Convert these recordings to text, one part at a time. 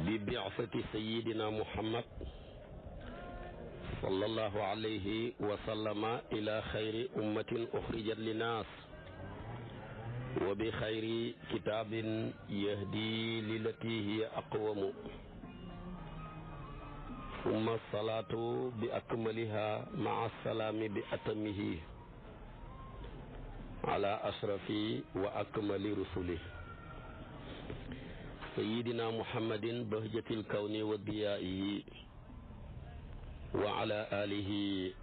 ببعثة سيدنا محمد صلى الله عليه وسلم إلى خير أمة أخرجت للناس وبخير كتاب يهدي للتي هي أقوم ثم الصلاة بأكملها مع السلام بأتمه على أشرف وأكمل رسله سيدنا محمد بهجة الكون والضيائه وعلى آله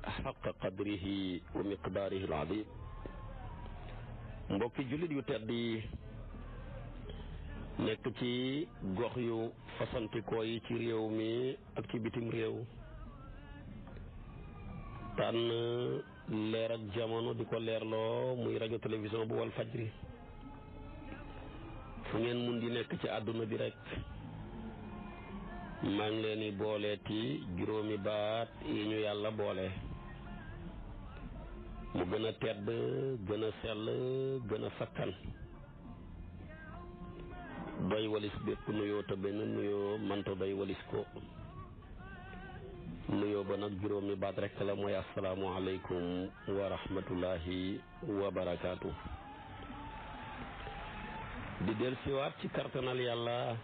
حق قدره ومقداره العظيم mbokki jullit yu tedd yi nekk ci gox yu fasantikoo yi ci réew mi ak ci bitim réew tànn leer ak jamono di ko leerloo muy rajo télévision bu wal fajri fu ngeen mun di nekk ci àdduna bi rek maa ngi leen di booleeti juróomi baat yi ñu yàlla boole mu gën a tedd gën a sell gën a sakkan doy walis bépp nuyoo te benn nuyoo manta doy walis ko nuyoo ba nag juróomi baat rek la mooy assalaamu aleykum wa rahmatullahi wa barakaatu. di del siwaat ci kartanal yàlla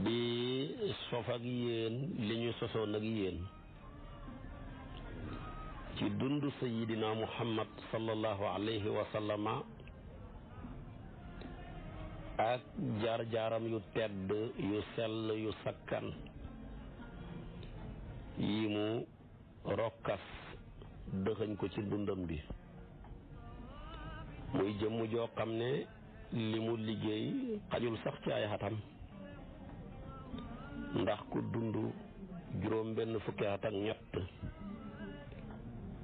di sof ak yéen li ñu sosoon ak yéen ci dundu sayidina muhammad sallallahu alayhi wa sallama ak jaar-jaaram yu tedd yu sell yu sakkan yi mu rokkas dëxëñ ko ci dundam bi muy jëmm joo xam ne li mu liggéey xajul sax ci ay xatam ndax ku dund juróom benn fukki at ak ñett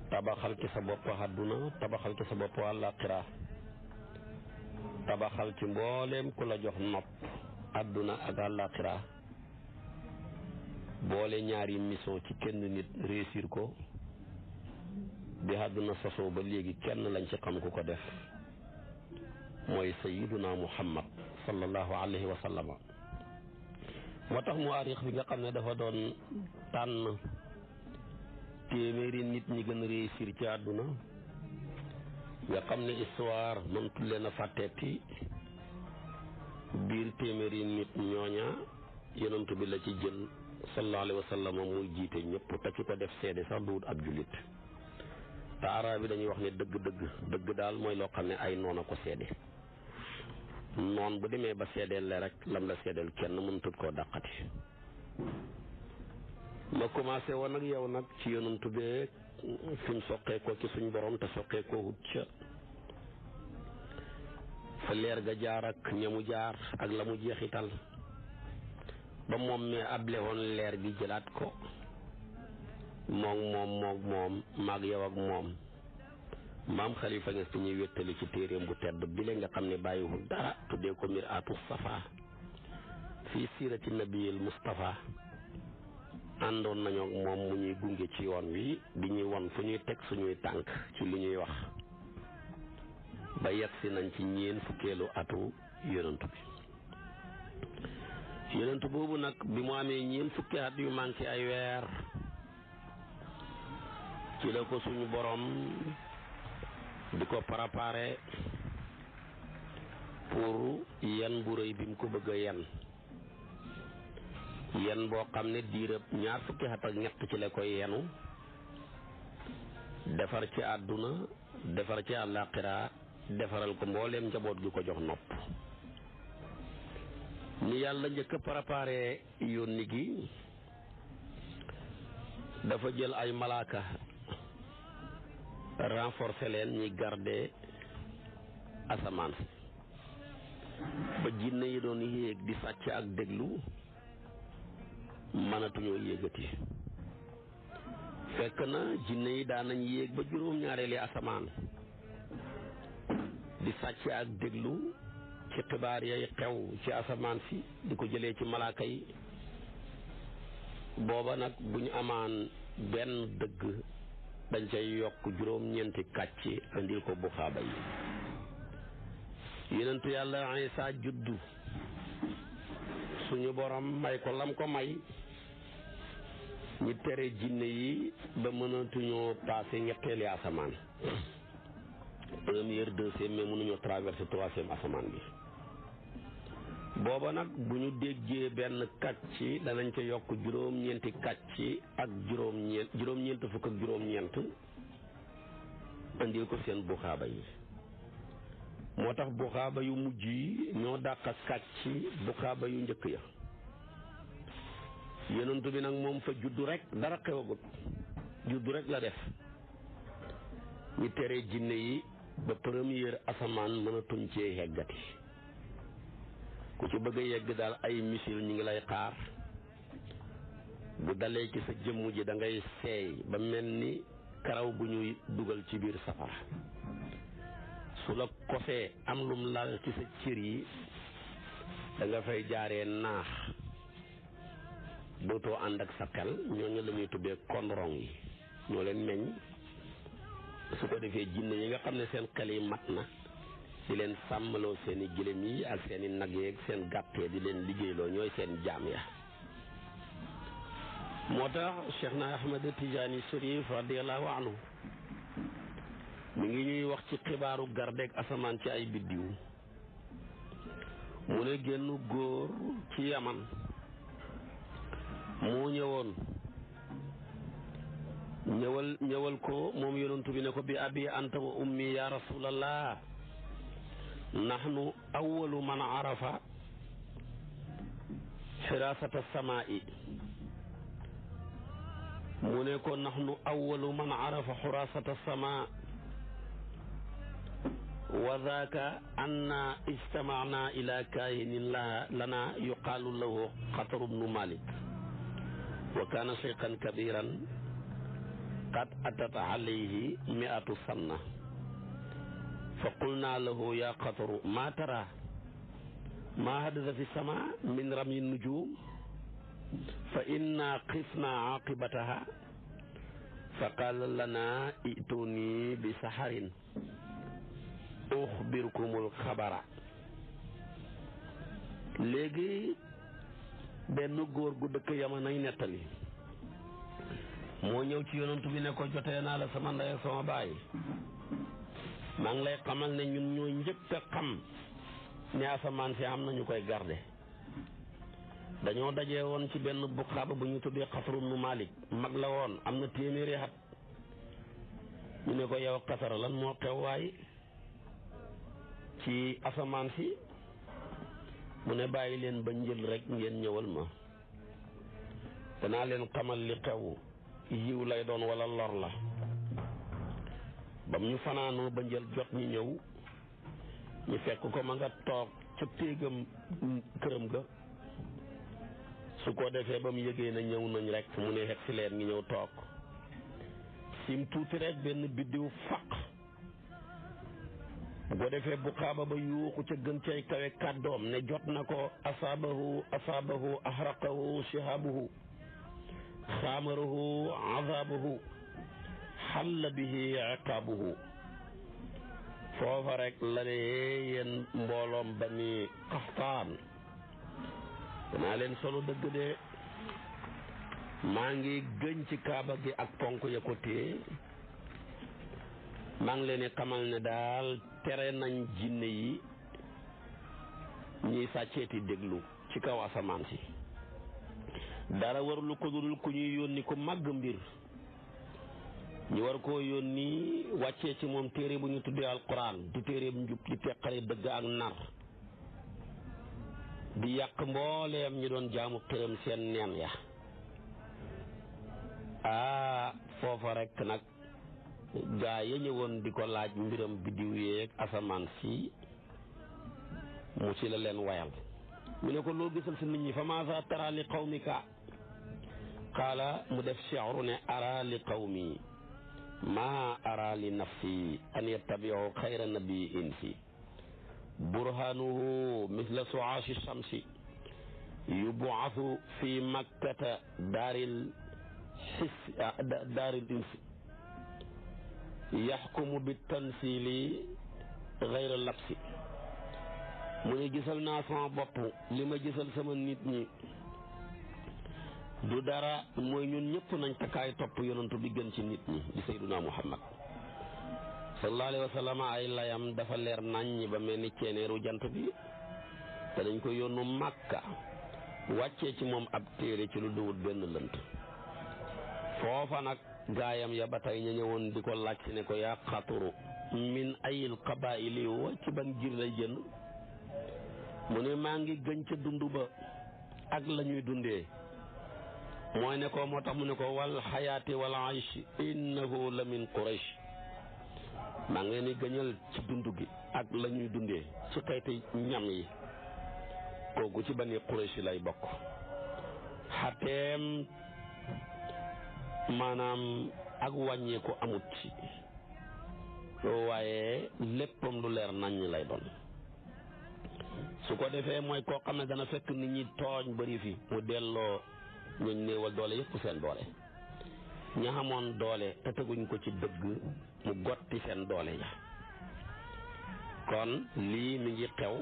tabaxal ci sa bopp àdduna tabaxal ci sa bopp àllaaxira tabaxal ci mbooleem ku la jox nopp àdduna ak àllaaxira boole ñaari mission ci kenn nit réussir ko bi àdduna sosoo ba léegi kenn lañ ci xam ku ko def mooy sayyiduna muhammad sallallahu alayhi wa sallam moo tax mu aarix bi nga xam ne dafa doon tànn téeméeri nit ñi gën a réussir ci àdduna nga xam ne histoire mëntu leen a fàtteeti biir téeméeri nit ñooña yonent bi la ci jël sallallahu alayhi wa sallam muy jiite ñëpp te ki ko def seede sax duwut ab jullit te arab bi dañuy wax ne dëgg daal mooy loo xam ne ay noon a ko seede noon bu demee ba seedeel la rek lam la seedeel kenn mënutut koo dàqati ma commencé woon ak yow nag ci yonantu bee fi mu soqee ko ci suñ borom te soqee ko wut ca fa leer ga jaar ak ñamu jaar ak la mu jeexital ba moom mi able woon leer gi jëlaat ko moom maag yow ak moom maam xalifa nges ti ñuy wéttali ci téeréem bu tedd bi la nga xam ne bàyyiwul dara tuddee ko miraatu safa fii siirati nabiyil mustafa àndoon nañu ak moom mu ñuy gunge ci yoon wi di ñuy won fu ñuy teg suñuy tànk ci li ñuy wax ba yegsi nañ ci ñeen fukkeelu atu yonantu bi yonantu boobu nag bi mu amee ñeen fukki at yu manqué ay weer ci la ko suñu borom di ko préparé pour yan bu rëy bi mu ko bëgg a yan boo xam ne diirëb ñaar fukki at ak ñett ci la koy yenu defar ci àdduna defar ci àllaaxira defaral ko mbooleem njaboot gi ko jox nopp ni yàlla njëkk a préparé yónni gi dafa jël ay malaaka renforcer leen ñi garder asamaan si ba jinne yi doon yéeg di sàcc ak déglu mënatuñoo yéegati fekk na jinne yi daan nañ yéeg ba juróom-ñaareeli asamaan di sàcc ak déglu ci xibaar yay xew ci asamaan si di ko jëlee ci malaaka yi booba nag bu ñu amaan benn dëgg dañ cay yokk juróom-ñeenti kàcc andil ko buxaaba yi yonentu yàlla Isaa juddu suñu borom may ko lam ko may ñu tere jinne yi ba mënatuñoo passé ñetteeli asamaan première deuxième mais mënuñoo traversé troisième asamaan bi. booba nag bu ñu déggee benn kàcc danañ ca yokk juróom-ñeenti kàcc ak juróom-ñeent fukk ak juróom-ñeent andil ko seen buxaaba yi. moo tax buxaaba yu mujj yi ñoo dàq kàcc buxaaba yu njëkk ya. yonent bi nag moom fa juddu rek dara xewagut juddu rek la def ñu tere jinne yi ba première asamaan mënatuñ cee yeggati. ku ci bëgg a yegg daal ay missile ñi ngi lay xaar bu dalee ci sa jëmm ji da ngay seey ba mel ni karaw bu ñuy dugal ci biir safara. su la kosee am lum laal ci sa cër yi da nga fay jaaree naax dootoo ànd ak sa xel. ñooñu la ñuy tuddee kondrong yi ñoo leen meññ. su ko defee jinne yi nga xam ne seen xel yi mat na di leen sàmmaloo seen i gëlëm yi ak seen i nag yeeg seen gàttee di leen liggéeyloo ñooy seen jaam ya. moo tax Cheikh na Ahmad Tijaani Sharif radiyallahu anhu mi ngi ñuy wax ci xibaaru gardeeg asamaan ci ay biddiw. mu ne génn góor ci Yaman moo ñëwal ko moom yonantu bi ne ko bi abi anta wa ummi ya rasulallah nahnu awwalu man arafa xiraasata samaa'i. mu ne ko nahnu awwalu man arafa xiraasata samaa wa daaka anna ijtamacna ila kaahinin lana yuqaalu lahu xataru bnu malik wa kaana cheykhan kabiran qad atat alayhi mi'atu sanna fa qulna lahu ya xataru ma tara ma hadasa fi sama min ramyi nujum fa inna xifna aqibataha fa qaala lana ituni bi saharin uxbirkumul xabara. léegi benn góor gu dëkk Yaman ay nettali moo ñëw ci yonantu bi ne ko jotee naa la sama ndey ak sama baay maa ngi lay xamal ne ñun ñoo njëkk a xam ne asamaan si am nañu koy garde. dañoo dajee woon ci benn buxaaba bu ñu tuddee Xasru bnu Malik mag la woon am na téeméeri at. ñu ne ko yow Xasara lan moo xew waay ci asamaan si. mu ne bàyyi leen ba njël rek ngeen ñëwal ma danaa leen xamal li xew yiw lay doon wala lor la. bam ñu fanaanoo ba njël jot ñi ñëw ñu fekk ko ma nga toog ca téegam këram ga. su ko defee ba mu yëgee na ñëw nañ rek mu ne xet si leen ngi ñëw toog sim tuuti rek benn biddiw faq. bu ko defee bu xaaba ba yuuxu ca gën cay kawe kàddoom ne jot na ko asaabahu ahraqahu shihabuhu xaamarahu azabuhu xalla bihi iqaabuhu. foofa rek la ne yéen mbooloom Bani Qaxtaan danaa leen solo dëgg de maa ngi gëñ ci kaaba gi ak ponk ya ko téye maa ngi leen xamal ne daal tere nañ jinne yi ñuy sàcceeti déglu ci kaw asamaan si. dara warulu ko dul ku ñuy yónni ku màgg mbir ñu war koo yónni wàccee ci moom téere bu ñu tuddee alquran di téere bu njub di teqale dëgg ak nar di yàq mbooleem ñi doon jaamu xërëm seen neen ya. foofa rek nag gaa ya ñëwoon di ko laaj mbiram biddiw yeeg asamaan si mu ci la leen wayal. mu ne ko loo gisal si nit ñi fa maasa tara li qawmika qaala mu def shi'ru ne ara li qawmi ma ara li nafsi an yattabi'u xayra nabiyyin fi burhanuhu misla su'aashi shamsi yub'athu fi makkata daaril insi yaxkumu bi tansili xayra labsi. mu ne gisal naa sama bopp li ma gisal sama nit ñi du dara mooy ñun ñëpp nañ takkaay topp yonantu bi gën ci nit ñi di sayyiduna Muhammad sallallahu alayhi wa sallam. ay layam dafa leer naññ ba mel ni ceeneeru jant bi te dañ ko yónnu Màkka wàccee ci moom ab téere ci lu duwut benn lënt. foofa nag gaayam ya ba tey ña ñëwoon di ko laaj ne ko yaa xaturu min ayil qabaili wa ci ban gir lay jënd mu ne maa ngi gën ca dund ba ak la ñuy dundee mooy ne ko moo tax mu ne ko wal xayaati wal aysh innahu la min quraysh maa ngi leen di gëñal ci dund gi ak la ñuy dundee ci xeeti ñam yi kooku ci bani quraysh lay bokk. xateem maanaam ak wàññeeku amut ci waaye léppam lu leer naññ lay doon. su ko defee mooy koo xam ne dana fekk nit ñi tooñ bari fi mu delloo ñooñ néewal doole yëpp seen doole, ña xamoon doole te teguñ ko ci dëgg mu gotti seen doole ya. kon lii mi ngi xew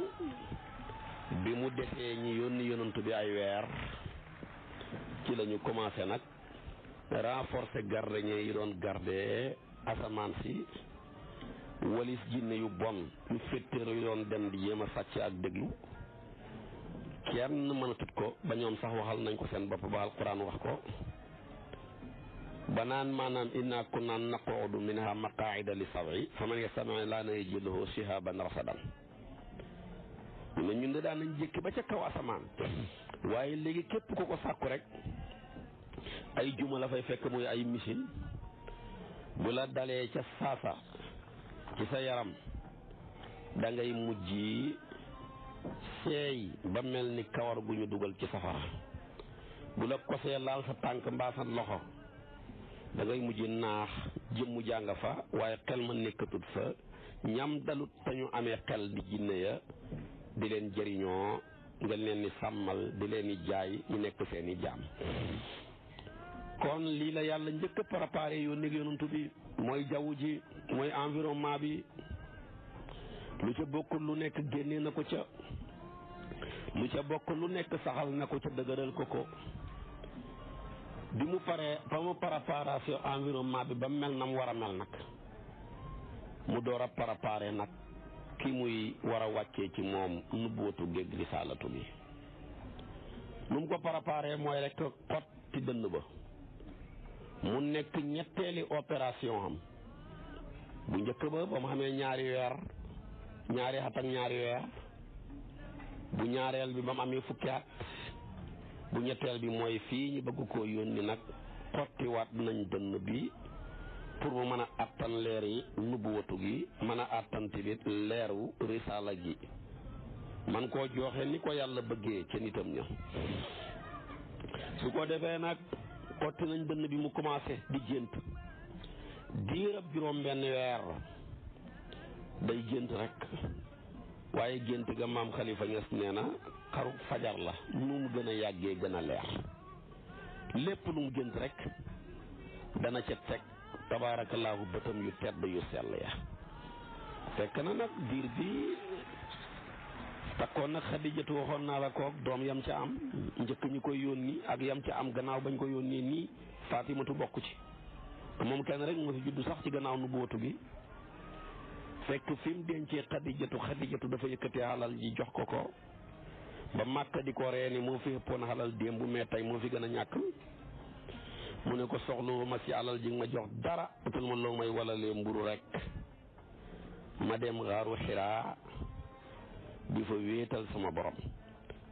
bi mu defee ñi yónni yonantu bi ay weer ci lañu commencé nag renforcer gardien yi doon garder asamaan si walis jinne yu bon yu féttéer yu doon dem di yéem a sàcc ak déglu. kenn mënatut ko ba ñoom sax waxal nañ ko seen bopp ba alquran wax ko ba naan maanaam inna kunna naquudu minha maqaida li sawi fa man yastami laa yajid lahu shihaban rasadan. ñu ne ñun de daan nañ jékki ba ca kaw asamaan waaye léegi képp ku ko sàkku rek ay juma la fay fekk muy ay missile bu la dalee ca saasa ci sa yaram da ngay mujj seey ba mel ni kawar gu ñu dugal ci safara. bu la kosee laal sa tànk mbaa sa loxo da ngay mujj naax jëmmu jàng fa waaye xel ma nekkatut fa. ñam dalut te ñu amee xel di jinne ya di leen jëriñoo nga leen ni sàmmal di leen di jaay ñu nekk seeni jaam. kon lii la yàlla njëkk a préparé yónni yonantu bi mooy jaww ji mooy environnement bi lu ca bokkul lu nekk génnee na ko ca, lu ca bokk lu nekk saxal na ko ca dëgëral ko ko. bi mu paree ba mu préparation environnement bi ba mel na mu war a mel nag mu door a préparé nag ki muy war a wàccee ci moom nubuwatu géeg risaalatu bi. nu mu ko préparé mooy rek xot ci dënn ba mu nekk ñetteeli opération am. bu njëkk ba ba mu xamee ñaari at ak ñaari weer, bu ñaareel bi ba mu amee fukki at, bu ñetteel bi mooy fii ñu bëgg koo yónni nag xottiwaat nañ dënn bi pour mu mën a attan leer yi nubuwatu gi, mën a attan tamit leeru risaala gi, man koo joxe ni ko yàlla bëggee ca nitam ña. su ko defee nag xotti nañ dënn bi mu commencé di gént diirab juróom benn weer day gént rek, waaye gént ga maam Khalifa Niass nee na xaru fajar la, nu mu gën a yàggee gën a leer. lépp lu mu gént rek dana ca teg tabaarakallaahu bëtam yu tedd yu sell ya. fekk na nag diir bi takkoon nag Xadijatu waxoon naa la koog doom yam ca am njëkk ñu koy yónni ak yam ca am gannaaw bañ ko yónnee nii Faatimatu bokk ci. moom kenn rek moo fi juddu sax ci gannaaw nubuwatu gi. fekk fi mu dencee Xadijatu dafa yëkkatee xalal ji jox ko ko ba Màkka di ko reeni moo fi ëppoon xalal démb mais tey moo fi gën a ñàkk. mu ne ko soxlu ma ci alal ji ma jox dara utul ma loo may walalee mburu rek ma dem xaaru Xiraa di fa wéetal sama borom,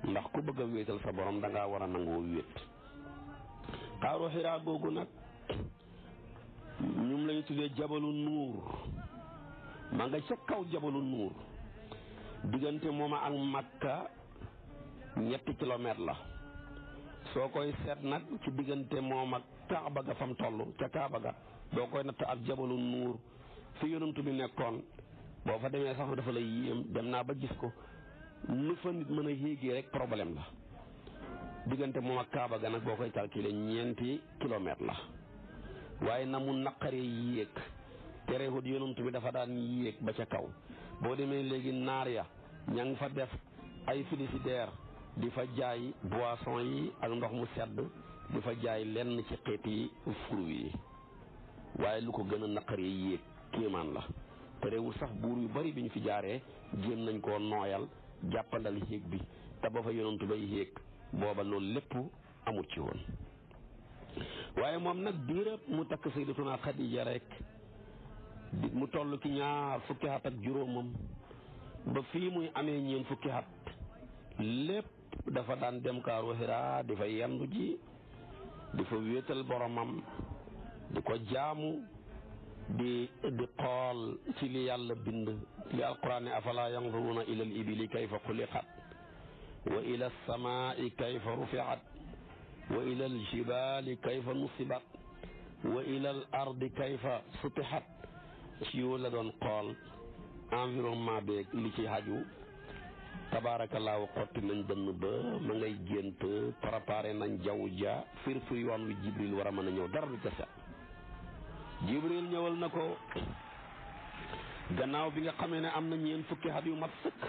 ndax ku bëgg a wéetal sa borom da ngaa war a nangoo wéet. xaaru Xiraa googu nag ñum lañu tuddee jabalu nuur, ma nga ca kaw jabalu nuur, diggante mooma ak Makka 3 kilomètres la. soo koy seet nag ci diggante moom ak Kaaba ga fam toll ca Kaaba ga doo koy natt ak jabalu nuur fi yonantu bi nekkoon. boo fa demee sax dafa lay yéem, dem naa ba gis ko lu fa nit mën a yéegee rek problème la. diggante moom ak Kaaba ga nag boo koy calculer 4 kilomètres la. waaye na mu naqaree yéeg terewut yonantu bi dafa daan yéeg ba ca kaw. boo demee léegi naar ya ña ngi fa def ay frigidaire di fa jaay boisson yi ak ndox mu sedd di fa jaay lenn ci xeeti fruits yi waaye lu ko gën a naqari yéeg kéemaan la te réewul sax buur yu bari bi ñu fi jaaree jéem nañ koo nooyal jàppandal yéeg bi te ba fa yonantu bay yéeg booba loolu lépp amut ci woon waaye moom nag diirëb mu takk sayyidatuna Xadija rek mu toll ci 20 at ak juróomam ba fii muy amee 40 at lépp dafa daan dem kaaru Hira di fa yendu ji di fa wéetal boromam di ko jaamu di xool ci li yàlla bind li alquran ne afala yanzuruna ila al ibili kayfa xuliqat wa ila alsamai kayfa rufiat wa ila al jibali kayfa nusibat wa ila al ardi kayfa sutihat ci yow la doon xool environnement beeg li ci haju tabaarakallaahu xotti nañ dënn ba ma ngay gént préparé nañ jaww ja fir yoon wi jibril war a mën a ñëw dara du ca set jibril ñëwal na ko gannaaw bi nga xamee ne am na 40 at yu mat sëkk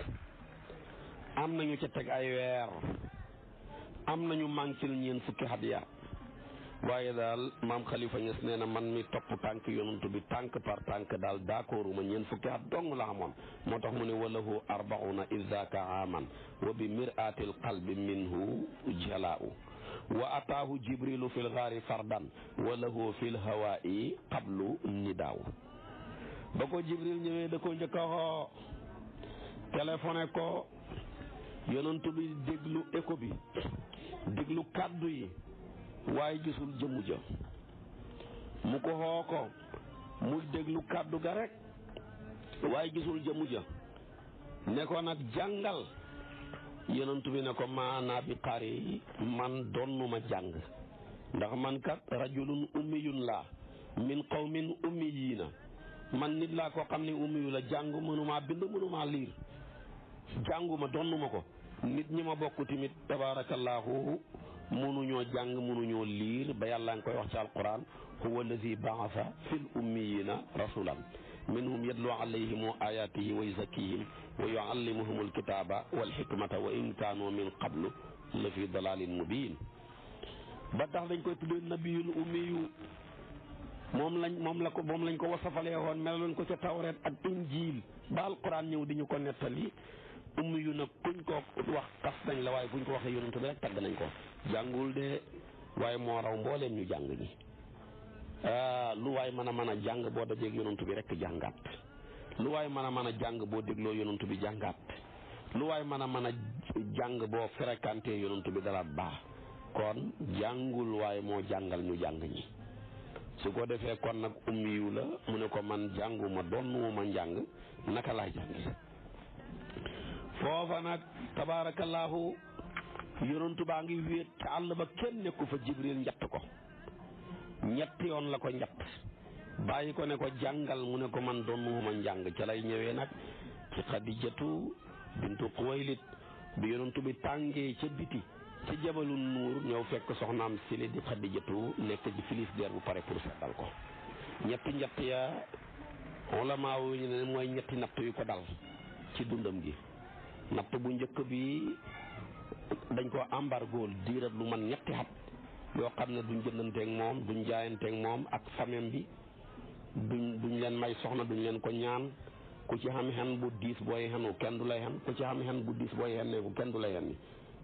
am nañu ca teg ay weer am nañu manquil 40 at ya waaye daal maam Khalifa Niass nee na man mi topp tànk yonantu bi tànk par tànk daal d'accorduma 40 at dong la amoon moo tax mu ne walahu 40 izaka aman wa bi mir'atil qalbi minhu jalaa'u wa ataahu jibrilu fil gaari fardan wa lahu fil hawaa'i qablu nidaaw ba ko jibril ñëwee da ko njëkk a xoo téléphoné ko yonantu bi déglu écho bi déglu kàddu yi waaye gisul jëmm ja mu ko xoo ko mu déglu kàddu ga rek waaye gisul jëmm ja ne ko nag jàngal yonent bi ne ko maanaa bi xari man doonuma jàng ndax man kat rajulun ummiyun laa min qawmin ummiyiina man nit laa ko xam ne ummiyu la jàng mënumaa bind mënumaa liir jànguma doonuma ko nit ñi ma bokk tamit tabaarakallaahu mënuñoo jàng mënuñoo liir ba yàlla nga koy wax ci alquran huwa allazi baasa fil ummiyina rasulan minhum yatlu alayhim ayatihi wa yuzakkihim wa yuallimuhum alkitaba wal hikmata wa in kaanu min qablu la fi dalalin mubin ba tax dañ koy tuddee nabiyul ummiyu moom lañ ko wasafalee woon melaloon ko ca tawreet ak injiil ba alquran ñëw di ñu ko nettali ummiyu nag kuñ ko wax tas nañ la waaye buñ ko waxee yonent bi rek tagg nañ ko jàngul de waaye moo raw mbooleem ñu jàng ñi lu waay mën a jàng boo dajeeg yonent bi rek jàngaat lu waay mën a jàng boo dégloo yonent bi jàngaat lu waay mën a jàng boo fréquenté yonent bi dara baax kon jàngul waaye moo jàngal ñu jàng ñi su ko defee kon nag ummiyu la mu ne ko man jànguma doonuma njàng naka laay jàngi foofa nag tabaarakallaahu yonantu baa ngi wéet ca àll ba kenn nekku fa jibril njatt ko ñetti yoon la ko njatt bàyyi ko ne ko jàngal mu ne ko man doonuma njàng ca lay ñëwee nag ci xadijatu bintu xuwaylit bi yonantu bi tàngee ca biti ci jabalu nuur ñëw fekk soxnaam sili di xadijatu nekk ci Filisdeer bu pare pour seddal ko ñetti njatt ya ulamaa wu ñu ne mooy ñetti natt yu ko dal ci dundam gi natt bu njëkk bi dañ ko embargool diirat lu man ñetti at yoo xam ne duñ jëndanteeg moom duñ jaayanteeg moom ak famem bi duñ leen may soxna duñ leen ko ñaan ku ci xam xen bu diis booy xenu kenn du lay xen ku ci xam xen bu diis booy xenneeku kenn du lay xen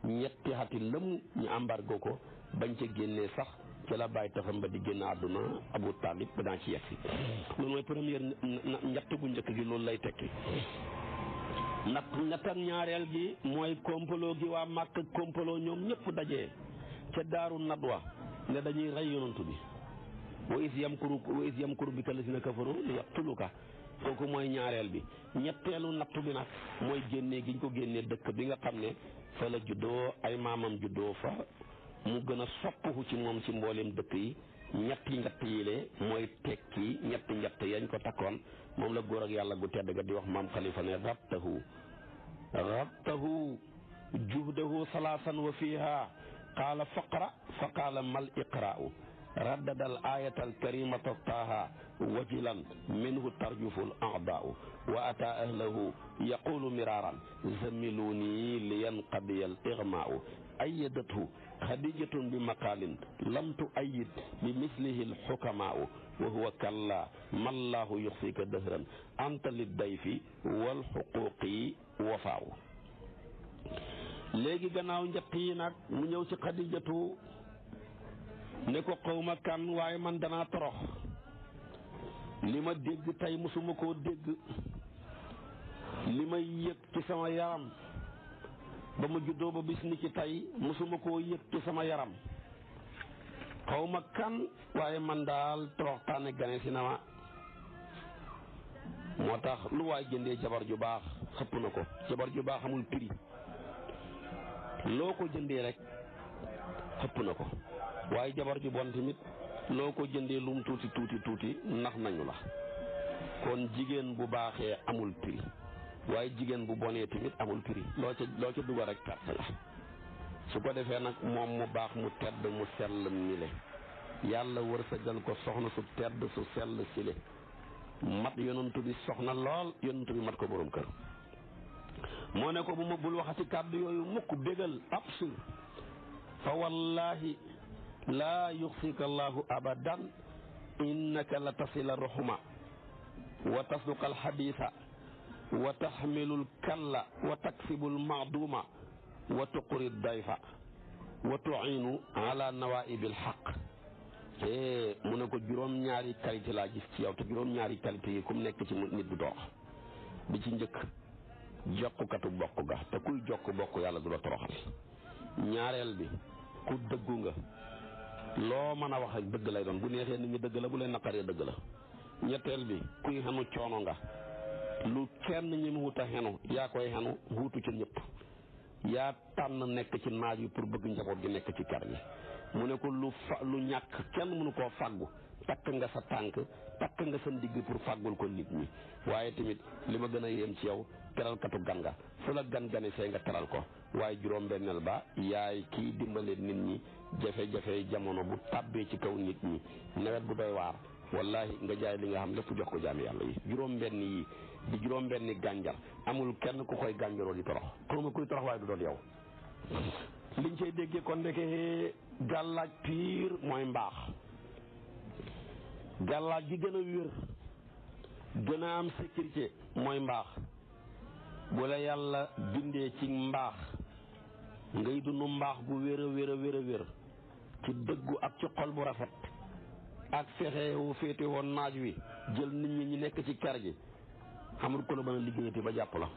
ñetti ati lëmu ñu embargo ko bañ ca génnee sax ci la bàyyi taxam ba di génn àdduna Abu Talib ba daa ci yegsi loolu mooy première ñett bu njëkk gi loolu lay tekki ñett ak ñaareel gi mooy kompaloo gi waa Màkk kompaloo ñoom ñëpp dajee ca daaru nadwa ne dañuy rey yonantu bi wa is yamkuru bika lazina kafaru li yaqtuluka kooku mooy ñaareel bi ñetteelu nattu bi nag mooy génnee gi ñu ko génnee dëkk bi nga xam ne fa la juddoo ay maamam juddoo fa mu gën a soppaku ci moom ci mbooleem dëkk yi ñetti njett yile mooy tekki ñetti njett yañ ko takkoon moom la góor ak yàlla gu tedd ga di wax maam Khalifa ne rabtahu juhdahu salaasan wa fiha qaala faqra fa qaala mal iqra'u raddada al ayata al karimata taaha wajilan minhu tarjufu al a'daa'u wa ata ahlahu yaqulu miraran zammiluni liyanqadiya al igmaa'u ayyadathu xadijatun bi maqaalin lam tuayyid bi mislihi al xukamaa'u wa huwa kalla mallahu yuxsika dahran anta liddayfi wal xuquqi wafaaw. léegi gannaaw njëkk yi nag mu ñëw ci xadijatu ne ko xawma kan waaye man danaa torox li ma dégg tey musuma koo dégg li may yëg ci sama yaram ba ma juddoo ba bis ni ci tey musuma koo yëg ci sama yaram xawma kan waaye man daal toroxtaane gane si na ma. moo tax lu waay jëndee jabar ju baax xëpp na ko. jabar ju baax amul prix, loo ko jëndee rek xëpp na ko. waaye jabar ju bon tamit loo ko jëndee lum tuuti tuuti tuuti nax nañu la. kon jigéen bu baaxee amul prix, waaye jigéen bu bonee tamit amul prix. loo ca dugal rek perte la. su ko defee nag moom mu baax mu tedd mu sell mile yàlla wërsëgal ko soxna su tedd su sell sile mat yonantu bi soxna lool yonantu bi mat ko borom kër. moo ne ko bu ma bul waxati kàddu yooyu mukk bégal absir fa wallahi laa yuxsika allahu abadan innaka la tasila ruxuma wa tasduqa alxadisa wa taxmilu lkalla wa taksibu lmaaduma wa tuqri dayfa wa tuinu ala nawaibi alxaq. mu ne ko juróom-ñaari qualité laa gis ci yow te juróom-ñaari qualité yi ku mu nekk ci nit du dox. bi ci njëkk jokkukatu bokk ga te kuy jokk bokk yàlla du la toroxal. ñaareel bi ku dëggu nga loo mën a wax ak dëgg lay doon, bu neexee nit ñi dëgg la, bu leen naqaree dëgg la. ñetteel bi kuy xenu coono nga, lu kenn ñi mu wut a xenu yaa koy xenu wuutu ci ñëpp. yaa tànn nekk ci naaj wi pour bëgg njaboot gi nekk ci kër gi. mu ne ko lu ñàkk kenn mënu koo fàggu, takk nga sa tànk takk nga sa ndigg pour fàggul ko nit ñi. waaye tamit li ma gën a yéem ci yow teralkatu gan nga, fu la gan gane see nga teral ko. waaye juróom-benneel ba yaay kii dimbale nit ñi jafe-jafe jamono bu tàbbee ci kaw nit ñi, nawet bu doy waar wallahi nga jaay li nga xam lépp jox ko jaami yàlla yi. juróom-benn yi di juróom-benni gànjar amul kenn ku koy gànjaroo di torox. xawma kuy torox waaye du doon yow. liñ cay déggee kon ndeke gàllaaj piir mooy mbaax. gàllaaj gi gën a wér gën a am sécurité mooy mbaax. bu la yàlla bindee ci mbaax ngay dund mbaax gu wér a wér a wér a wér ci dëggu ak ci xol bu rafet ak fexe wu féete woon naaj wi jël nit ñi nekk ci kër gi, xamul ko la mën a liggéeyati ba jàpp la,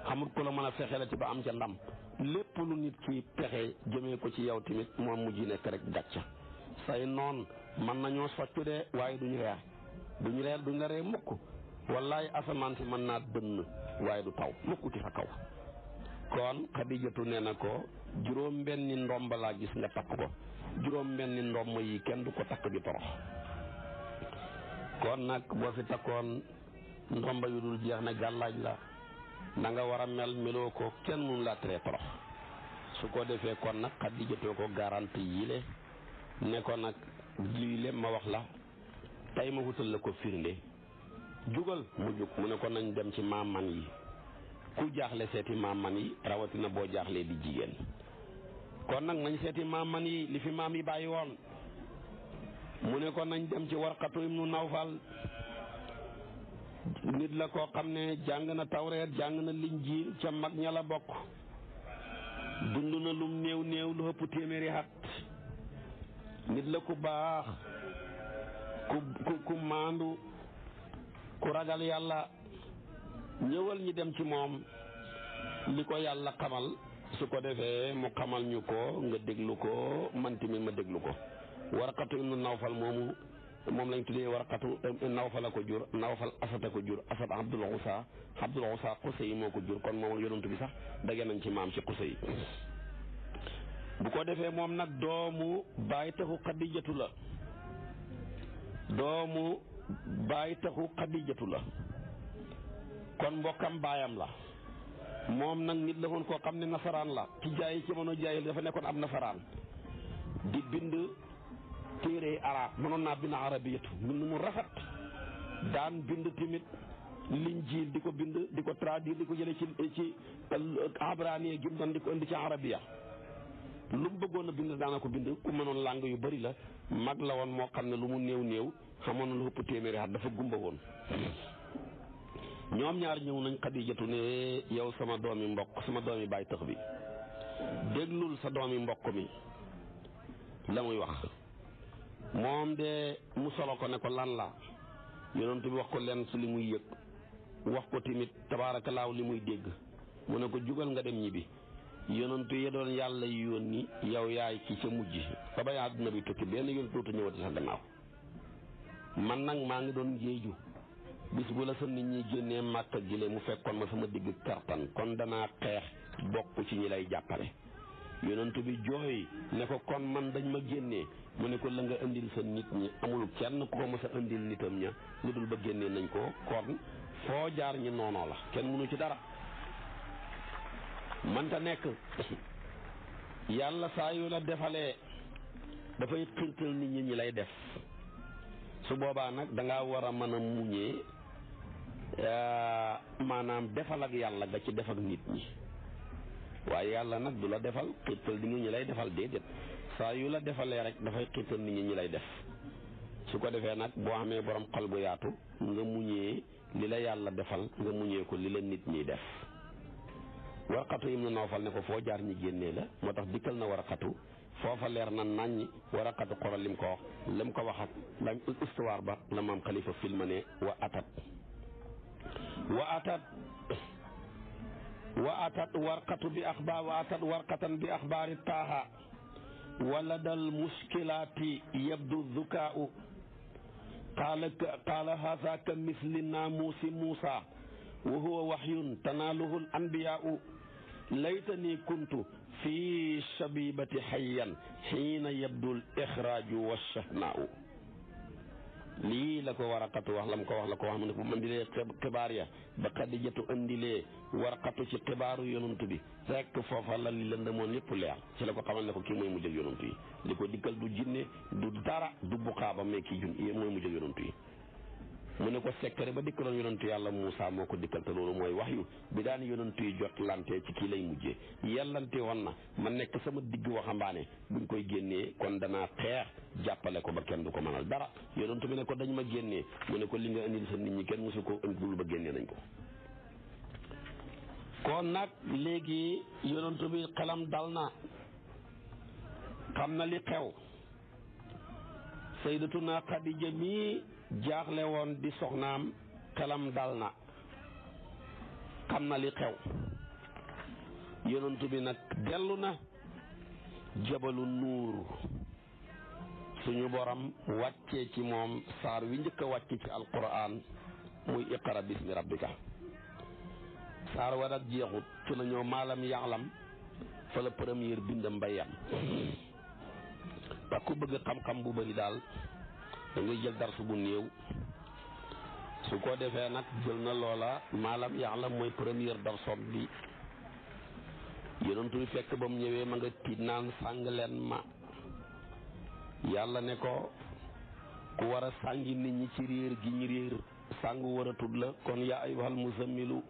xamul ko la mën a fexe la ci ba am ca ndam. lépp lu nit ki pexe jëmee ko ci yow tamit moom mujj nekk rek gàcca. say noon mën nañoo soccu de waaye duñu la ree mukk. wallaay asamaan si mën naa dënn waaye du taw mukk ci sa kaw. kon Xadijatu nee na ko juróom-benni ndomba laa gis nga takk ko, juróom-benni ndomb yi kenn du ko takk di torox. kon nag boo fi takkoon ndomba yu dul jeex ne gàllaaj la na nga war a meloo ko kenn mënu laa tere torox. su ko defee kon nag Xadijatu ko garanti yile ne ko nag lii lépp ma wax la tey ma wutal la ko firnde. jugal mu jug mu ne ko nañ dem ci maam-man yi, ku jaaxle seeti maam-man yi rawatina boo jaaxlee di jigéen. kon nag nañ seeti maam-man yi li fi maam yi bàyyi woon. mu ne ko nañ dem ci Warqatu ibnu Nawfal. nit la koo xam ne jàng na tawreet jàng na linjiil ca mag ña la bokk. dund na lum néew néew lu ëpp téeméeri at. nit la ku baax ku maandu ku ragal yàlla. ñëwal ñi dem ci moom li ko yàlla xamal, su ko defee mu xamal ñu ko nga déglu ko man tamit ma déglu ko. Warqatu ibnu Nawfal moom lañ tuddee Warqatu Nawfal a ko jur, Nawfal Asad a ko jur, Asad Abdul Usa Qusay moo ko jur. kon moom yonent bi sax dagge nañ ci maam ci Qusay. bu ko defee moom nag doomu baay taxu Xadijatu la. kon mbokkam baayam la. moom nag nit la woon koo xam ne nasaraan la ci jaay ci jamono jaayil dafa nekkoon ab nasaraan di bind téere arab mënoon naa bind arabiyatu mbind mu rafet daan bind tamit linjiil di ko bind di ko traduire di ko jële ci abraniya gi mu doon di ko indi ci arabiya lu mu bëggoon a bind daana ko bind ku mënoon làng yu bari la mag la woon moo xam ne lu mu néew néew xamoon na lu ëpp téeméeri at dafa gumba woon ñoom ñaar ñëw nañ Xadijatu ne yow sama doomi mbokk sama doomi baay tëx bi déglul sa doomi mbokk mi la muy wax moom de mu solo ko ne ko lan la yonent bi wax ko leen su li muy yëg wax ko tamit tabaarakallaahu li muy dégg mu ne ko jugal nga dem ñibbi yonent yi doon yàlla yónni yow yaay ki ca mujj ba bay àdduna bi tukki benn yoon tuuti ñëwati sa gannaaw man nag maa ngi doon géeju bis bu la sa nit ñi génnee màkk gile mu fekkoon ma sama digg kartan kon danaa xeex bokk ci ñi lay jàppale yonent bi jooy ne ko kon man dañ ma génnee mu ne ko la nga indil sa nit ñi amul kenn ku ko mës a indil nitam ña lu dul ba génnee nañ ko kon foo jaar ñi noonoo la kenn mënu ci dara mënta nekk yàlla saa yu la defalee dafay xirtal nit ñi lay def su boobaa nag dangaa war a mën a muñee maanaam defal ak yàlla nga ci def ak nit ñi waaye yàlla nag du la defal xirtal nit ñi lay defal déedéet saa yu la defalee rek dafay xirtal nit ñi lay def su ko defee nag boo xamee borom xol bu yaatu nga muñee li la yàlla defal nga muñee ko li la nit ñiy def Warqatu ibnu Nawfal ne ko foo jaar ñi génnee la moo tax dikkal na Warqatu foofa leer na naññi Warqatu xoolal lim ko wax lim ko wax ak la histoire ba la maam Xalifa filma ne wa atat Warqatu bi axbaar wa atat Warqatan bi axbaari taaha wala dal muskilaati yabdu zukaau qaala haza ka misli naamuusi Muusa wa huwa waxyun tanaaluhu al anbiyaau laytani kuntu fi shabibati xayyan xiina yabdu l ixraaju wa shahnaau lii la ko Waraqatu wax lam ko wax la ko wax mu ne bu ma indilee xibaar ya ba Xadijatu indilee Warqatu ci xibaaru yonantu bi rek foofa la li lëndëmoon lépp leer ci la ko xamal ne ko kii mooy mujjël yonantu yi li ko dikkal du jinne du dara du buxaaba mais kii mooy mujjël yonantu yi mu ne ko sekkare ba dikkaloon yonantu yàlla Muusa moo ko dikkal te loolu mooy wax yu bi daan yonantu yi jot lante ci kii lay mujjee yellante woon na ma nekk sama digg waxambaane buñ koy génnee kon danaa xeex jàppale ko ba kenn du ko mënal dara yonantu bi ne ko dañ ma génnee mu ne ko li nga indil sa nit ñi kenn mosu ko indil ba génnee nañ ko kon nag léegi yonantu bi xelam dal na xam na li xew sayyidatuna Xadija mi jaaxle woon di soxnaam xelam dal na xam na li xew yonantu bi nag dellu na jabalu nuur suñu borom wàccee ci moom saar wi njëkk a wàcce ci alquran muy iqra bismi rabbika saar wa nag jeexut ci la ñëw maalam yaxlam fa la première bindam ba yam ba ku bëgg xam-xam bu bari daal da ngay jël darsu bu néew su ko defee nag jël na loola maalam yaxlam mooy première darsoom bi yonentu bi fekk ba mu ñëwee ma nga tiit naan sàng leen ma yàlla ne ko ku war a sàngi nit ñi ci réer gi ñu réer sàngu war a tudd la kon yaa ayyuhal muzammilu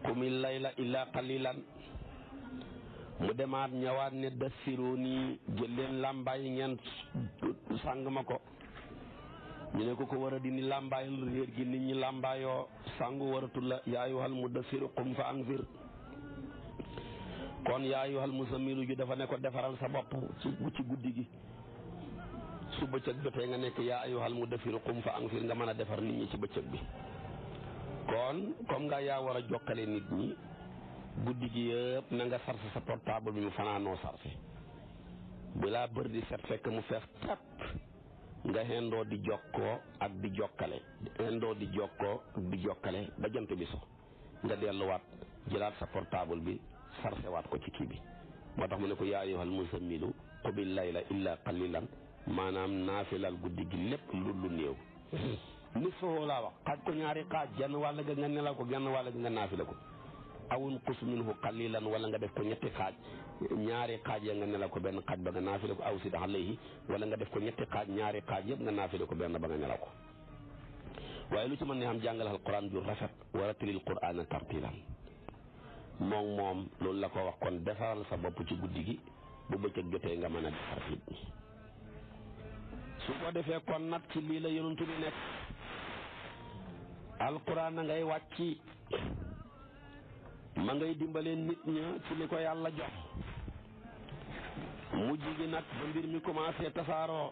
qumil layla illa qalilan mu demaat ñëwaat ne dassirooni jël leen làmbaay ngeen sàng ma ko ñu ne ko war a dindi làmbaayal réer gi nit ñi làmbaayoo sàngu waratul la yaa ayyuhal mudassiru qum fa anzir kon yaa ayyuhal muzammilu ji dafa ne ko defaral sa bopp ci guddi gi su bëccëg jotee nga nekk yaa ayyuhal mudassiru qum fa anzir nga mën a defar nit ñi ci bëccëg bi kon comme nga yaa war a jokkale nit ñi guddi gi yëpp na nga sarse sa portable bi mu fanaanoo sarse bilaa bër di set fekk mu fees tap nga xendoo di jokkoo ak di jokkale xendoo di jokkoo ak di jokkale ba jant bi so nga delluwaat jëlaat sa portable bi sarsewaat ko ci kii bi moo tax mu ne ko yaa ayyuhal muzammilu qumil layla illa qalilan maanaam naafilal guddi gi lépp lu néew nisfahu laa wax xaaj ko ñaari xaaj genn wàll ga nga nelaw ko genn wàll ga nga naafila ko awun qus minhu qalilan wala nga def ko ñetti xaaj ñaari xaaj ya nga nelaw ko benn xaaj ba nga naafile ko aw sid alayhi wala nga def ko ñetti xaaj ñaari xaaj yëpp nga naafile ko benn ba nga nelaw ko waaye lu ci mën ne am jàngal alquran ju rafet wala tilil qur'ana tartilan moom loolu la ko wax kon defaral sa bopp ci guddi gi bu bëccëg jotee nga mën a defar nit ñi su ko defee kon nag ci lii la yonentu bi nekk alquran a ngay wàcc ma ngay dimbale nit ña ci li ko yàlla jox mujj gi nag ba mbir mi commencé tasaaroo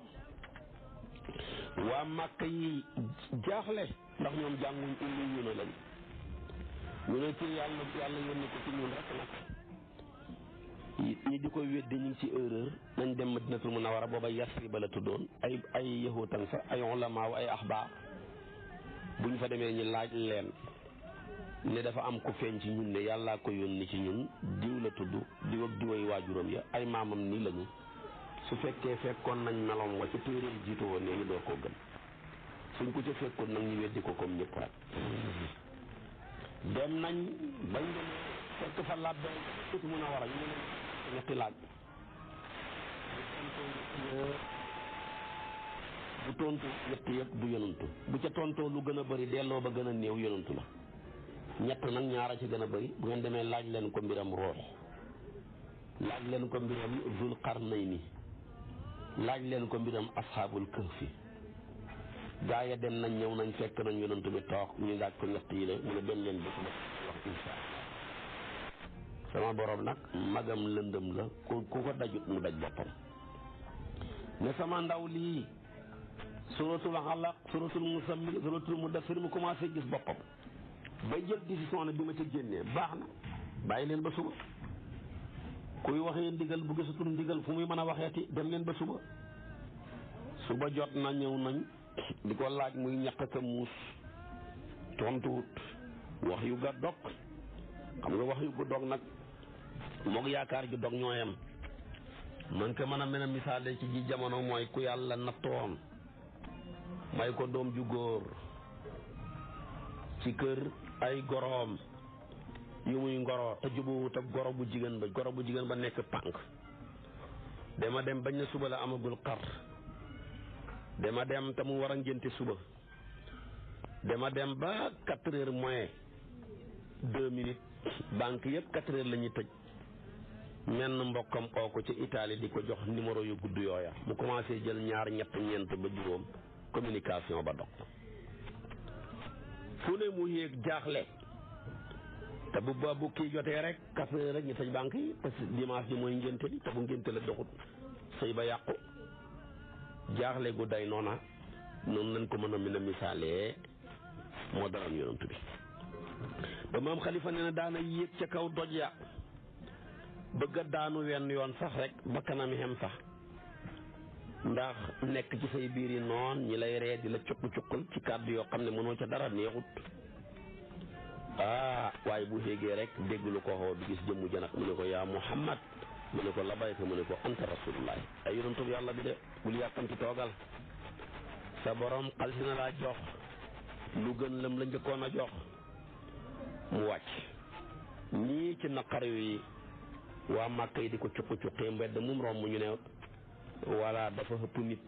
waa màkk yi jaaxle ndax ñoom jànguñ ummi ñu ne lañ ñu ne ci yàlla yónni ko ci ñun rek nag ñi di ko weddi ñu ngi ci erreur nañ dem Madinatul Munawwara booba Yasriba la tuddoon ay yahuutan fa ay ulamaaw ay axbaar buñ fa demee ñi laaj leen ne dafa am ku feeñ ci ñun ne yàllaa ko yónni ci ñun diw la tudd diw ak diway waajuram ya ay maamam nii lañu su fekkee fekkoon nañ meloom wa ci téeréem jiitu woon ne ñu door koo gëm suñ ko ca fekkoon nag ñu weddi ko comme ñëpp rek dem nañ bañ demee fekk fa làbbee tuuti mun a war a ñu ne ñetti laaj bu tontu ñetti yëpp du yonantu bu ca tontoo lu gën a bëri delloo ba gën a néew yonantu la ñett nag ñaara ci gën a bëri bu ngeen demee laaj leen ko mbiram Ruux laaj leen ko mbiram Zul Qarnayni laaj leen ko mbiram asxaabul kahfi gaa ya dem nañ ñëw nañ fekk nañ yonantu bi toog ñu laaj ko ñett yi la mu ne dem leen bés ba wax insha Allah sama borom nag magam lëndëm la ku ko dajut mu daj boppam ne sama ndaw lii suratul Alaq suratul Muzammil suratul Mudaththir mu commencé gis boppam ba jël décision ne bi ma ca génnee baax na bàyyi leen ba suba kuy waxee ndigal bu gisatul ndigal fu muy mën a waxeeti dem leen ba suba jot na ñëw nañ di ko laaj muy ñàkk ka muus tontuwut wax yu ga dog xam nga wax yu ga dog nag moog yaakaar ju dog ñooyam man ko mën a mën a misaale ci ji jamono mooy ku yàlla nattoon may ko doom ju góor ci kër ay goroom yu muy ngoro te jubuwut ak goro bu jigéen ba nekk pànk dama dem bañ na suba la amagul xar dama dem te mu war a ngénte suba dama dem ba 4 heures moins 2 minutes banque yëpp 4 heures la ñuy tëj menn mbokkam oo ko ci Italie di ko jox numéro yu gudd yooya mu commencé jël ñaar ñett ñeent ba juróom communication ba dog fu ne mu yéeg jaaxle te bu kii jotee rek 4 heures rek ñu tëj banque yi parce que dimanche bi mooy ngénte li te bu ngénte la doxut sëy ba yàqu jaaxle gu day noona noonu lañ ko mën a misaalee moo daroon yonent bi ba maam Xalifa nee na daana yéeg ca kaw doj ya bëgg a daanu wenn yoon sax rek ba kanam xem sax ndax nekk ci say biir yi noon ñi lay ree di la cuq-cuqal ci kàddu yoo xam ne mënoo ca dara neexut waaye bu xéegee rek dégg lu ko xoo bi gis jëmmu janak mu ne ko yaa Muhammad mu ne ko labayka mu ne ko anta rasulullah ay yonentub yàlla bi de bul yàkkamti toogal sa borom xal si na laa jox lu gën lam la njëkkoon a jox mu wàcc ñii ci naqar yi waa Màkka yi di ko cuqi-cuqi mbedd mum romb ñu ne walla dafa xëpp nit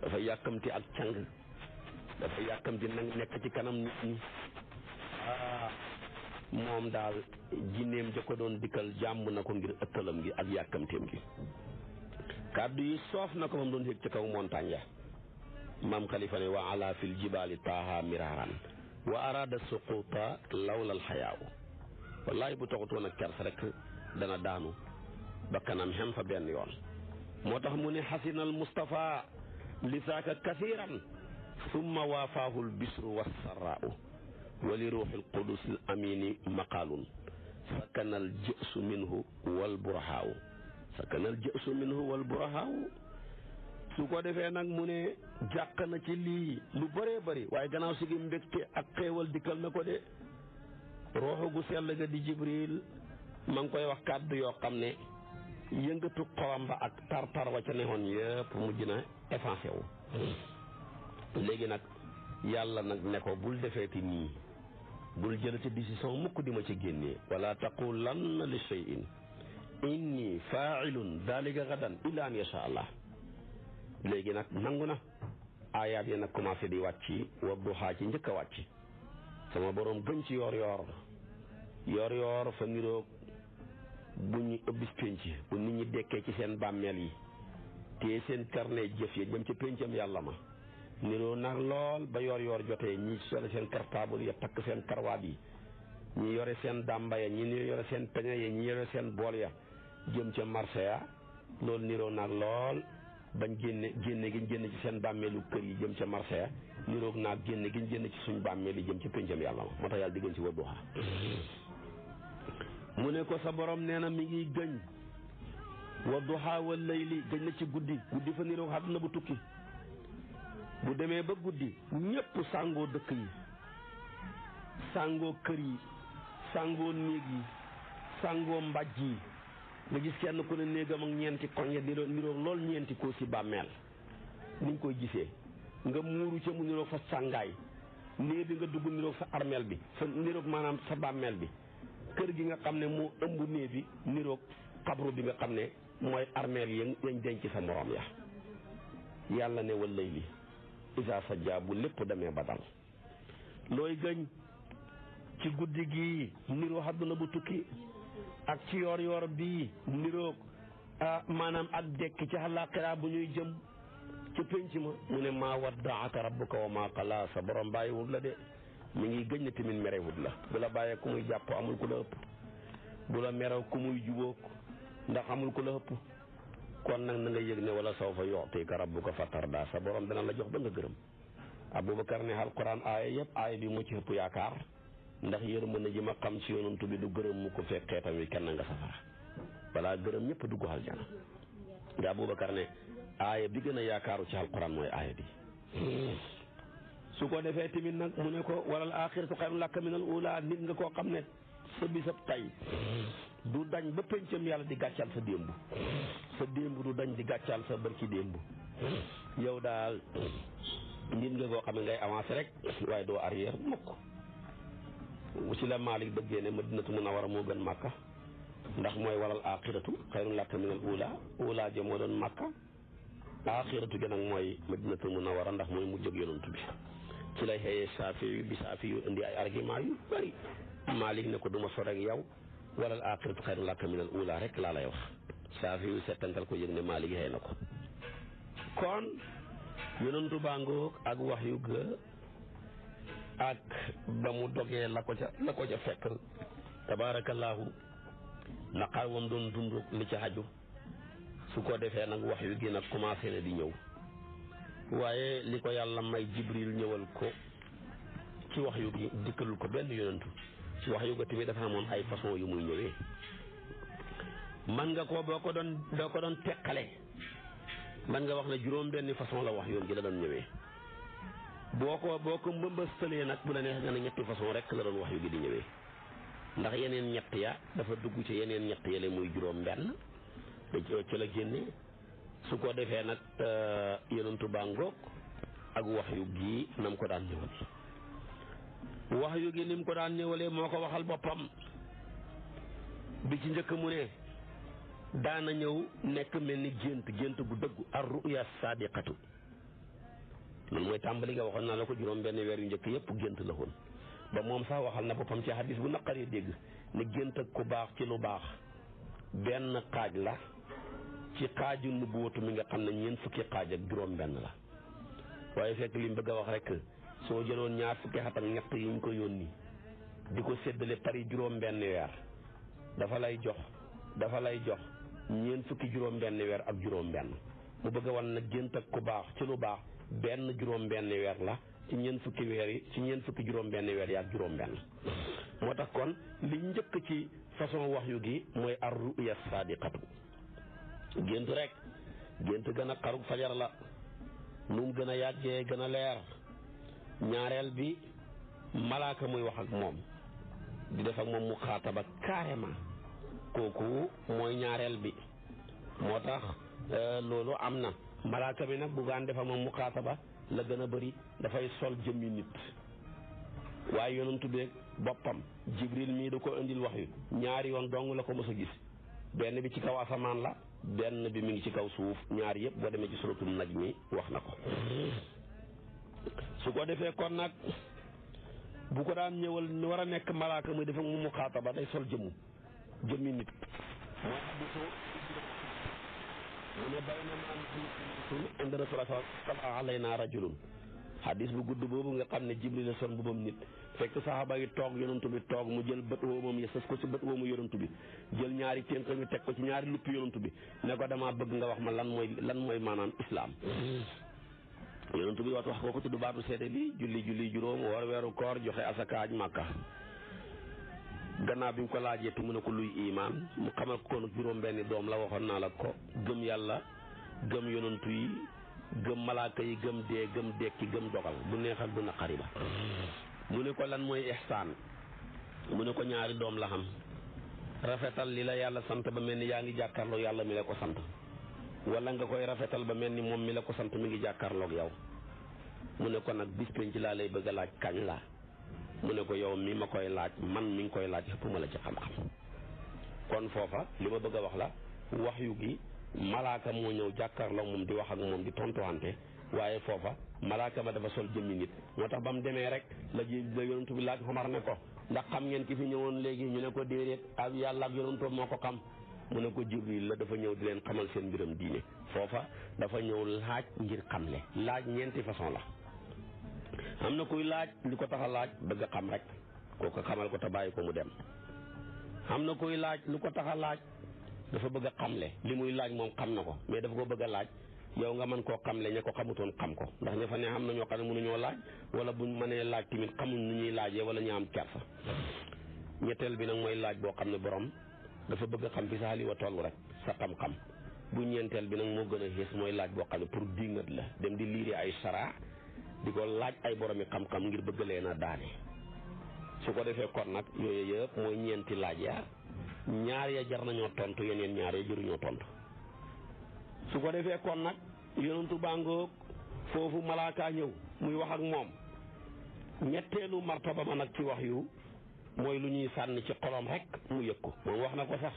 dafa yàkkamti ak càng dafa yàkkamti nag nekk ci kanam nit ñi moom daal jinneem ja ko doon dikkal jàmb na ko ngir ëttalam gi ak yàkkamteem gi kàddu yi soof na ko fa mu doon yëg ci kaw montagne ya maam Xalifa ne wa ala fil jibaali taaha miraaran wa arada suquta lawla alxayaawu wallahi bu taxutoon ak kers rek dana daanu ba kanam xem fa benn yoon moo tax mu ne xasinal Mustafa lisaaka kasiran summa waafaahu lbisru wassaraau wa li ruuxil qudusil amini maqaalun sakanal jësu minhu wal burahaaw sakanal jësu minhu wal burahaaw su ko defee nag mu ne jàq na ci lii lu bëree bëri waaye gannaaw si gi mbégte ak xéewal dikkal na ko de ruuxu gu sell ga di Jibril ma ngi koy wax kàddu yoo xam ne yëngatu xolam ba ak tar-tar wa ca neexoon yëpp mujj na effacé wu léegi nag yàlla nag ne ko bul defeeti nii bul jëlati décision mukk di ma ci génnee wala taqulanna li shay'in inni fa'ilun dalika gadan illa an yasha allah. léegi nag nangu na aayaat yi nag commencé di wàcc wa duhaa ci njëkk a wàcc sama borom gën ci yoor fa niroog bu ñu ëbbis pénc bu nit ñi dekkee ci seen bàmmeel yi te seen carnet jëf yi jëm ci péncam yàlla ma niroo nag lool ba yoor jotee ñi yore seen cartable ya takk seen karwaat yi ñi yore seen dàmba ya ñi yore seen peñe ya ñi yore seen bool ya jëm ca marché ya loolu niroo nag lool bañ génne gi génn ci seen bàmmeelu kër yi jëm ca marché ya niroog naag génne gi génn ci suñ bàmmeel yi jëm ci péncam yàlla ma moo tax yàlla diggan ci Wadduha mu ne ko sa borom nee na mi ngi gëñ Wadduha wal layli gëñ na ci guddi fa niroog àdduna bu tukki bu demee ba guddi ñépp sàngoo dëkk yi sàngoo kër yi sàngoo néeg yi sàngoo mbàjj yi nga gis kenn ku ne néegam ak ñeenti koñ ya niroog lool ñeenti koo si bàmmeel niñ koy gisee nga muuru ca mu niroog fa sàngaay néeg bi nga dugg niroog sa armeel bi sa niroog maanaam sa bàmmeel bi kër gi nga xam ne moo ëmb néeg bi niroog xabru bi nga xam ne mooy armeel yi yañ denc sa morom ya yàlla ne wal layli isa sajja bu lépp demee ba dal looy gëñ ci guddi gi niroo àdduna bu tukki ak ci yoor bii niroog maanaam ak dekk ci àllaaxira bu ñuy jëm ci pénc ma mu ne maa waddaaka rabbuka wa maa qalaa sa borom bàyyiwut la de mi ngi gëñ ne tamit merewut la bu la bàyyee ku muy jàpp amul ku la ëpp bu la merew ku muy jubóog ndax amul ku la ëpp kon nag na nga yëg ne wala sawfa yu'tika rabbuka fatardaa sa borom dana la jox ba nga gërëm Abubakar ne alquran aaya yëpp aaya bi mu ci ëpp yaakaar ndax yërmande ji ma xam ci yonantu bi du gërëm mu ko fekk xeetam wi kenn nga safara balaa gërëm ñëpp dugg aljana nga Abubakar ne aaya bi gën a yaakaaru ci alquran mooy aaya bi su ko defee tamit nag mu ne ko walal aaxiratu xayrun laka minal uulaa nit nga koo xam ne sa bisab tay du dañ ba pëncam yàlla di gàccal sa démb du dañ di gàccal sa bërki démb yow daal nit nga koo xam ne ngay avancé rek waaye doo arrière mukk ci la Maalik dëggee ne Madinatu Munawwara moo gën Makka ndax mooy walal aaxiratu xayrun laka minal uulaa ja moo doon Makka aaxiratu gi nag mooy Madinatu Munawwara ndax mooy mujj ak yonantu bi ci lay xëyee Saafi yu indi ay argument yu bari Maalik ne ko duma so rek yow walal aaxiratu xayrun laka minal uulaa rek laa lay wax Saafi yu settantal ko yëg ne Maalik xëy na ko kon yonantu bàngoog ak wax yu ga ak ba mu dogee la ko ca fekk tabaarakallaahu naqar wam doon dund li ca xaju su ko defee nag wax yu gi nag commencé na di ñëw waaye li ko yàlla may Jibril ñëwal ko ci wax yu gi dikkalul ko benn yonantu ci wax yu ga tamit dafa amoon ay façon yu muy ñëwee man nga ko doo ko doon teqale man nga wax ne juróom benn façon la wax yoon gi la doon ñëwee boo ko mbëmbëstalee nag bu la neex nga ne ñetti façon rek la doon wax yu gi di ñëwee ndax yeneen ñett ya dafa dugg ci yeneen ñett yële muy juróom benn ci la génne su ko defee nag yonantu bàngoog ak wax yu gi nam ko daan ñëwal wax yu gi ni mu ko daan ñëwalee moo ko waxal boppam bi ci njëkk mu ne daana ñëw nekk mel ni gént gu dëggu ar ruya sadiqatu loolu mooy tàmbali nga waxoon naa la ko juróom benn weer yu njëkk yëpp gént la woon ba moom sax waxal na boppam ci hadis bu naqaree dégg ne gént ak ku baax ci lu baax benn xaaj la ci xaaju nubuwatu mi nga xam ne ñeent fukki xaaj ak juróom benn la waaye fekk li mu bëgg a wax rek soo jëloon ñaar fukki at ak ñett yi ñu ko yónni di ko séddale pari juróom benn weer dafa lay jox ñeent fukki juróom benn weer ak juróom benn mu bëgg a wan nag gént ak ku baax ci lu baax benn juróom benn weer la ci ñeent fukki weer yi ci ñeent fukki juróom benn weer yi ak juróom benn moo tax kon li njëkk ci façon wax yu gi mooy ar ruya sadiqatu gént rek gént gën a xarug fajar la nu mu gën a yàggee gën a leer ñaareel bi malaaka muy wax ak moom di def ak moom mu xaataba carrément kooku mooy ñaareel bi moo tax loolu am na malaaka bi nag bu gaan def ak moom mu xaataba la gën a bëri dafay sol jëmmi nit waaye yonantu beeg boppam jibril mii da ko indil wax yu ñaari yoon dong la ko mës a gis benn bi ci kaw asamaan la benn bi mi ngi ci kaw suuf ñaar yëpp boo demee ci suratul najmi wax na ko. su ko defee kon nag bu ko daan ñëwal war a nekk malaaka muy dafa mu muxaataba day sol jëmmi nit mu ne bay na maan indi rasul sala alayna rajulun hadis bu gudd boobu nga xam ne jibril la sol mbubam nit fekk saxaaba yi toog yonantu bi toog mu jël bët woomam ya sës ko ci bët woomu yonantu bi jël ñaari ténk ñu teg ko ci ñaari luppi yonantu bi ne ko damaa bëgg nga wax ma lan mooy maanaam islaam yonantu bi wax ko tudd baatu seede bi julli juróom war weeru koor joxe asaka aj màkka gannaaw bi mu ko laajee te mu ne ko luy imaan mu xamal ko nag juróom benni doom la waxoon naa la ko gëm yàlla gëm yonantu yi gëm malaaka yi gëm dee gëm dekki gëm dogal bu neexal du naqari ba mu ne ko lan mooy ihsaan mu ne ko ñaari doom la xam rafetal li la yàlla sant ba mel ni yaa ngi jàkkaarloo yàlla mi la ko sant wala nga koy rafetal ba mel ni moom mi la ko sant mi ngi jàkkaarloog yow mu ne ko nag bis penc laa lay bëgg a laaj kañ la mu ne ko yow mi ma koy laaj man mi ngi koy laaj ëpp ma la ci xam-xam kon foofa li ma bëgg a wax la wax yu gi malaaka moo ñëw jàkkaarloo moom di wax ak moom di tontuwante waaye foofa malaaka ma dafa sol jëmmi nit moo tax ba mu demee rek la yonantu bi laaj Omar ne ko ndax xam ngeen ki fi ñëwoon léegi ñu ne ko déedéet ak yàlla ak yonantu moo ko xam mu ne ko Jibril la dafa ñëw di leen xamal seen mbiram diine foofa dafa ñëw laaj ngir xamle laaj ñeenti façon la am na kuy laaj li ko tax a laaj bëgg a xam rek kooku xamal ko te bàyyi ko mu dem am na kuy laaj lu ko tax a laaj dafa bëgg a xamle li muy laaj moom xam na ko mais dafa ko bëgg a laaj yow nga mën koo xamle ña ko xamutoon xam ko ndax ña fa ne xam na ñoo xam ne mënuñoo laaj wala buñ mënee laaj tamit xamuñ nu ñuy laajee wala ñu am kersa ñetteel bi nag mooy laaj boo xam ne borom dafa bëgg a xam fi sa xaliwa toll rek sa xam-xam bu ñeenteel bi nag moo gën a xees mooy laaj boo xam ne pour dingat la dem di liiri ay sara di ko laaj ay boromi xam-xam ngir bëgg leen a daane su ko defee kon nag yooyu yëpp mooy ñeenti laaj ya ñaar ya jar nañoo tontu yeneen ñaar ya jëruñoo tontu su ko defee kon nag yonentu bàngoog foofu malaaka ñëw muy wax ak moom ñetteelu martaba ma nag ci wax yu mooy lu ñuy sànni ci xolom rek mu yëg ko moom wax na ko sax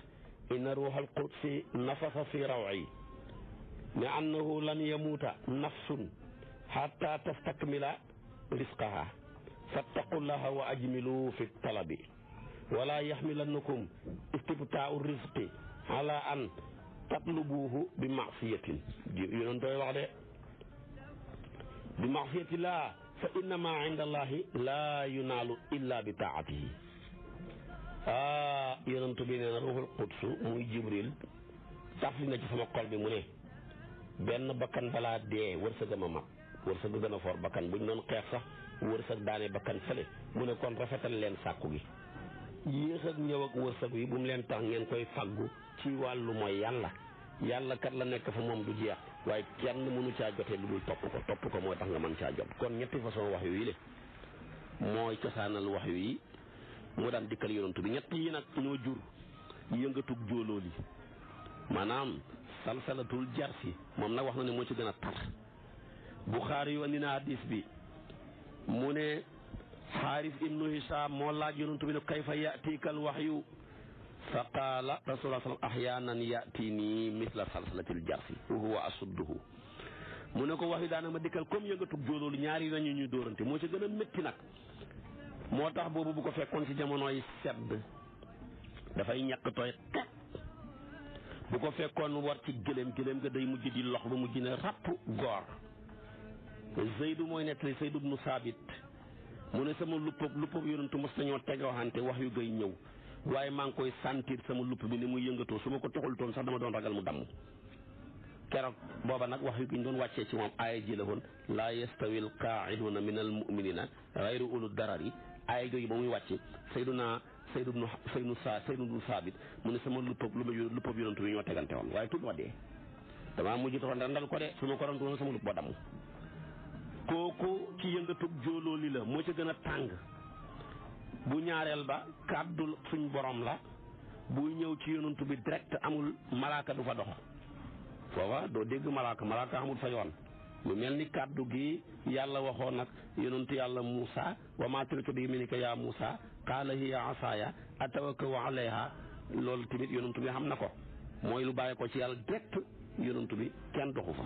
inna ruuxal qudsi nafasa fi raw'i ne annahu lan yamuuta nafsun hatta tastakmila risqaha fattaqullaha wa ajmilu fi talabi wala yaxmilannakum istibtaau rizqi ala an tatlubuhu bi maasiyatin yonoon doy wax de bi maasiyatillah fa innama inda allahi la yunaalu illa bi taatihi yonentu bi nee na ruuxul qudsu muy jibril tafli na ci sama xol bi mu ne benn bakkan balaa dee wërsëg ma mag wërsëg gën a foor bakkan buñ doon xeex sax wërsëg daane bakkan fële mu ne kon rafetal leen sàkku gi yéex ak ñëw ak wërsëg wi bu mu leen tax ngeen koy faggu ci wàllu mooy yàlla kat la nekk fa moom du jeex waaye kenn mënu caa jotee lu dul topp ko mooy tax nga mën caa jot kon ñetti façon wax yu yi le mooy cosaanal wax yu yi moo daan dikkal yonantu bi ñett yi nag ñoo jur yëngatug jóolooli maanaam salsalatul jarsi moom nag wax na ne moo ci gën a tar Buxaari yu andi na hadis bi mu ne Xaaris ibnu Hisaam moo laaj yonantu bi ne kayfa yatikal waxyu fa qaala rasulullah sallam ahyaanan yatini misla salsalatil jarsi wa huwa asudduhu mu ne ko wax yu daana ma dikkal comme yëngatug jóoloolu ñaari weñ ñuy dóorante moo ci gën a métti nag moo tax boobu bu ko fekkoon ci jamonoy sedd dafay ñàkk tooy xet bu ko fekkoon war ci gëléem ga day mujj di lox ba mujj ne ràpp goor Zeydu mooy nettali Zeydu ibnu Saabit mu ne sama luppab yonentu mos nañoo tegawaxante wax yu gay ñëw waaye maa ngi koy sentir sama lupp bi ni muy yëngatoo su ma ko toxalutoon sax dama doon ragal mu damm keroog booba nag wax yu gi ñu doon wàccee ci moom aaya ji la woon laa yastawi al qaa'iduuna min al mu'miniina ghayru ulu darari aaya jooju ba muy wàcce Saydu ibnu Saabit mu ne sama luppab yonentu bi ñoo tegante woon waaye tudd ma dee damaa mujj toxoon randal ko de su ma ko rantoon sama lupp ba damm kooku ci yëngatug jóolooli la moo ci gën a tàng bu ñaareel ba kàddul suñ borom la buy ñëw ci yonantu bi direct amul malaaka du fa dox foofa doo dégg malaaka amul fa yoon mu mel ni kàddu gi yàlla waxoon nag yonentu yàlla Muusa wa maa tilka bi yamiinika yaa Muusa qaala hiya asaaya atawakkau alayha loolu tamit yonentu bi xam na ko mooy lu bàyyi ko ci yàlla direct yonentu bi kenn doxu fa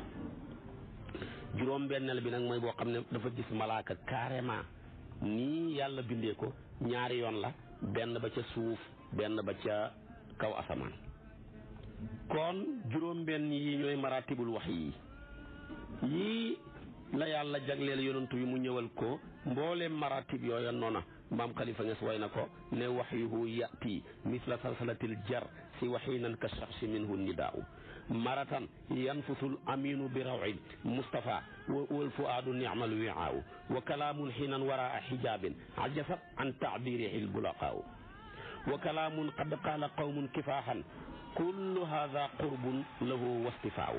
juróom-benneel bi nag mooy boo xam ne dafa gis malaaka carrément nii yàlla bindee ko ñaari yoon la benn ba ca suuf benn ba ca kaw asamaan kon juróom-benn yi ñooy maratibul wax yii la yàlla jagleel yonantu bi mu ñëwal ko mbooleem maratib yooya noona maam Khalifa Niass way na ko ne waxyuhu yati misla salsalatil jar si waxiinan ka shaxsi minhu nidaau maratan yanfusul aminu bi rawin Mustafa wal fuaadu nicmal wiaaw wa kalaamun xiinan waraa xijaabin ajasat an taabirihi lbulaqaaw wa kalaamun qad qaala qawmun kifaaxan kullu hada qurbun lahu wastifaaw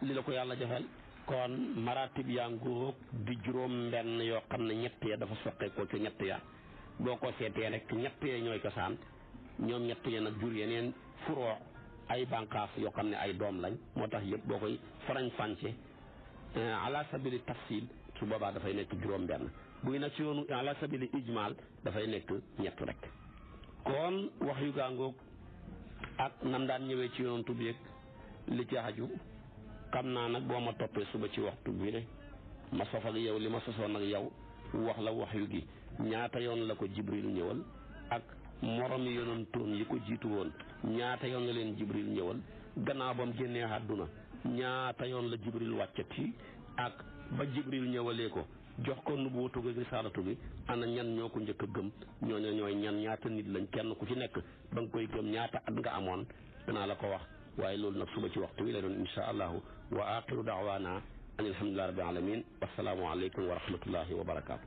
li la ko yàlla defal kon maratib yaa nguróog di juróom benn yoo xam ne ñett ya dafa soqee ko ci ñett ya boo ko seetee rek ñett ya ñooy cosaan ñoom ñett ya nag jur yeneen furoo ay bànqaas yoo xam ne ay doom lañ moo tax yëpp boo koy farañ fànce ala sabili tafsil su boobaa dafay nekk juróom benn buy nag ci yoonu ala sabili ijmal dafay nekk ñett rek kon wax yu gàngoog ak nam daan ñëwee ci yoonu tubeeg li ci aju xam naa nag boo ma toppee suba ci waxtu bi ne ma sof ak yow li ma sosoon ak yow wax la wax yu gi ñaata yoon la ko jibril ñëwal ak morom yi yonantoon yi ko jiitu woon ñaata yoon la leen jibril ñëwal gannaaw ba mu génnee àdduna ñaata yoon la jibril wàccati ak ba jibril ñëwalee ko jox ko nubuwatu gi risaalatu bi ana ñan ñoo ko njëkk a gëm ñooñu ñooy ñan ñaata nit lañ kenn ku ci nekk ba nga koy gëm ñaata at nga amoon danaa la ko wax waaye loolu nag suba ci waxtu wi lay doon insha allahu wa axiru daawaana an alhamdulillahi rabbil alamin wassalaamu aleykum wa rahmatullahi wa barakaatu